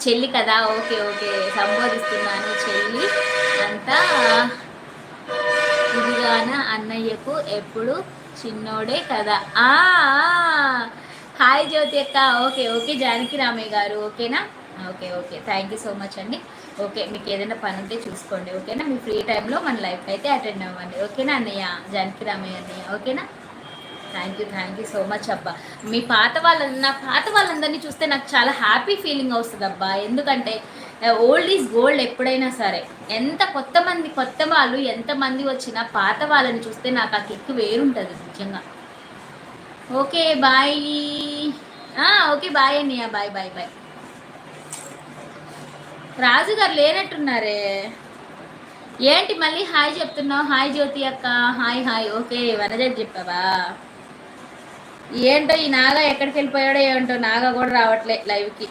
చెల్లి కదా, okay okay, సంబోధిస్తున్నాను చెల్లి అంతా ఇదిగాన అన్నయ్యకు ఎప్పుడు చిన్నోడే కదా. హాయ్ జ్యోతి అక్క, ఓకే ఓకే జానకి రామయ్య గారు, ఓకేనా, okay okay, thank you so much అండి. ఓకే, మీకు ఏదైనా పని ఉంటే చూసుకోండి, ఓకేనా, మీ ఫ్రీ టైంలో మన లైఫ్ అయితే అటెండ్ అవ్వండి, ఓకేనా అన్నయ్య, జానకి రామయ్య అన్నయ్య, ఓకేనా. థ్యాంక్ యూ సో మచ్ అబ్బా. మీ పాత వాళ్ళందరినీ చూస్తే నాకు చాలా హ్యాపీ ఫీలింగ్ వస్తుంది అబ్బా. ఎందుకంటే ఓల్డ్ ఈజ్ గోల్డ్ ఎప్పుడైనా సరే. కొత్త వాళ్ళు ఎంతమంది వచ్చినా పాత వాళ్ళని చూస్తే నాకు ఆ కిక్ వేరుంటుంది నిజంగా. Okay bye. ఓకే బాయ్ అన్నయ్య, bye bye bye. Raju garu లేనట్టున్నారే, ఏంటి మళ్ళీ హాయ్ చెప్తున్నావు? హాయ్ జ్యోతి అక్క, హాయ్ హాయ్. ఓకే వనజ చెప్పావా? ఏంటో ఈ నాగా ఎక్కడికి వెళ్ళిపోయాడో ఏంటో, నాగా కూడా రావట్లే లైవ్కి.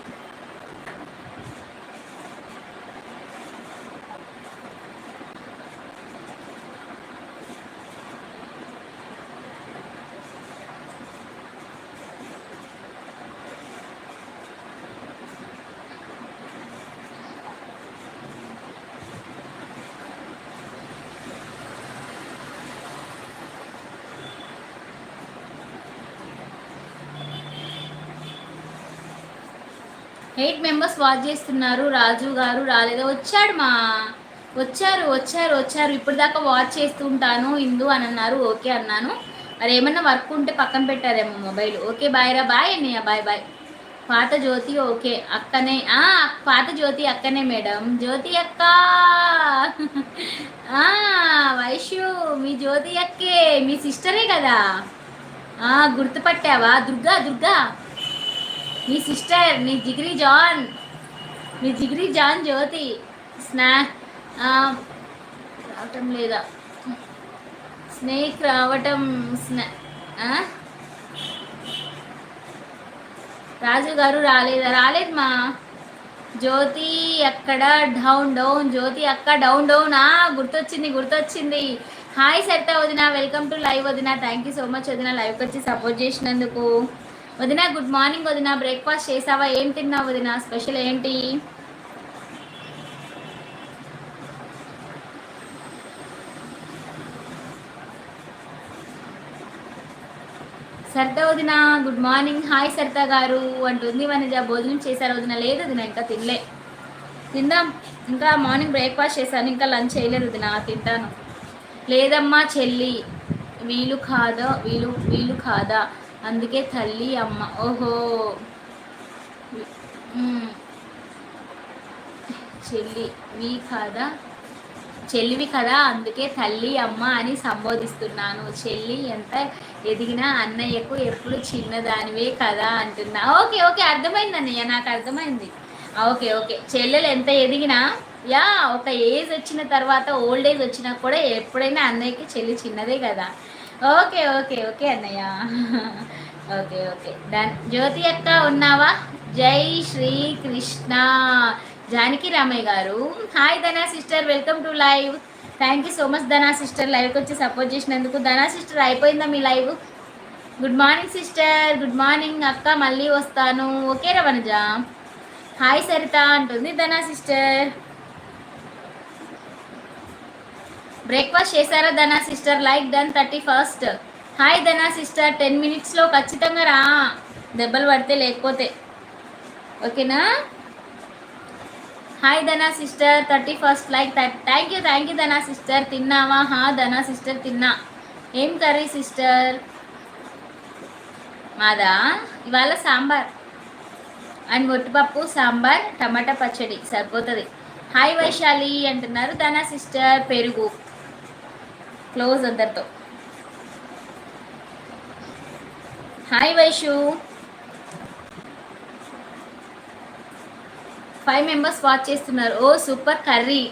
ఎయిట్ మెంబర్స్ వాచ్ చేస్తున్నారు. రాజు గారు రాలేదా? వచ్చారు ఇప్పుడు దాకా వాచ్ చేస్తుంటాను ఇందు అని అన్నారు. ఓకే అన్నాను. మరి ఏమన్నా వర్క్ ఉంటే పక్కన పెట్టారేమో మొబైల్. ఓకే బాయ్ రా, బాయ్ అన్నయ్య, బాయ్ బాయ్. పాత జ్యోతి ఓకే అక్కనే, పాత జ్యోతి అక్కనే మేడం. జ్యోతి అక్క వైష్యు, మీ జ్యోతి అక్కే, మీ సిస్టరే కదా. గుర్తుపట్టావా? దుర్గా మీ సిస్టర్, మీ జిగ్రీ జాన్ జ్యోతి. రావటం లేదా? స్నేక్ రావటం రాజు గారు రాలేదు మా జ్యోతి అక్కడ డౌన్ జ్యోతి అక్క డౌన్. గుర్తొచ్చింది. హాయ్ సరిత వదిన, వెల్కమ్ టు లైవ్ వదిన. థ్యాంక్ యూ సో మచ్ వదిన, లైవ్కి వచ్చి సపోర్ట్ చేసినందుకు. వదిన గుడ్ మార్నింగ్ వదిన, బ్రేక్ఫాస్ట్ చేసావా? ఏం తిన్నావు వదిన? స్పెషల్ ఏంటి? సరిత వదిన గుడ్ మార్నింగ్. హాయ్ సరిత గారు అంటుంది వనజ. భోజనం చేశారు వదిన? లేదు వదిన, ఇంకా తిందాం. ఇంకా మార్నింగ్ బ్రేక్ఫాస్ట్ చేశాను, ఇంకా లంచ్ చేయలేదు వదిన, తింటాను. లేదమ్మా చెల్లి, వీలు కాదా అందుకే తల్లి అమ్మ. ఓహో చెల్లివి కదా అందుకే తల్లి అమ్మ అని సంబోధిస్తున్నాను. చెల్లి ఎంత ఎదిగినా అన్నయ్యకు ఎప్పుడు చిన్నదానివే కదా అంటున్నా. ఓకే అర్థమైంది అన్నయ్య, నాకు అర్థమైంది. ఓకే చెల్లెలు ఎంత ఎదిగినా, ఒక ఏజ్ వచ్చిన తర్వాత, ఓల్డ్ ఏజ్ వచ్చినా కూడా ఎప్పుడైనా అన్నయ్యకి చెల్లి చిన్నదే కదా. ఓకే అన్నయ్య. Okay done. జ్యోతి అక్క ఉన్నావా? జై Srikrishna. Janaki Ramaiah garu hi Dhana sister, welcome to live. Thank you so much Dhana sister, లైవ్కి వచ్చి సపోర్ట్ చేసినందుకు. ధనా సిస్టర్ అయిపోయిందా మీ live? Good morning sister. Good morning అక్క, మళ్ళీ వస్తాను. ఓకే రవణజ. హాయ్ సరిత అంటుంది ధనా సిస్టర్. బ్రేక్ఫాస్ట్ చేశారా Dhana sister? Like done 31st. Hi Dhana sister, 10 minutesలో ఖచ్చితంగా రా, దెబ్బలు పడితే లేకపోతే, ఓకేనా. Hi Dhana sister, 31st like. Thank you Dhana sister. తిన్నావా? ధనా సిస్టర్ తిన్నా. ఏం కర్రీ సిస్టర్? మాదా ఇవాళ సాంబార్ అండ్ ఒట్టిపప్పు, సాంబార్, టమాటా పచ్చడి సరిపోతుంది. హాయ్ వైశాలి అంటున్నారు ధనా సిస్టర్. పెరుగు క్లోజ్ అందరితో. హాయ్ వైషు. 5 members వాచ్ చేస్తున్నారు. Oh super curry.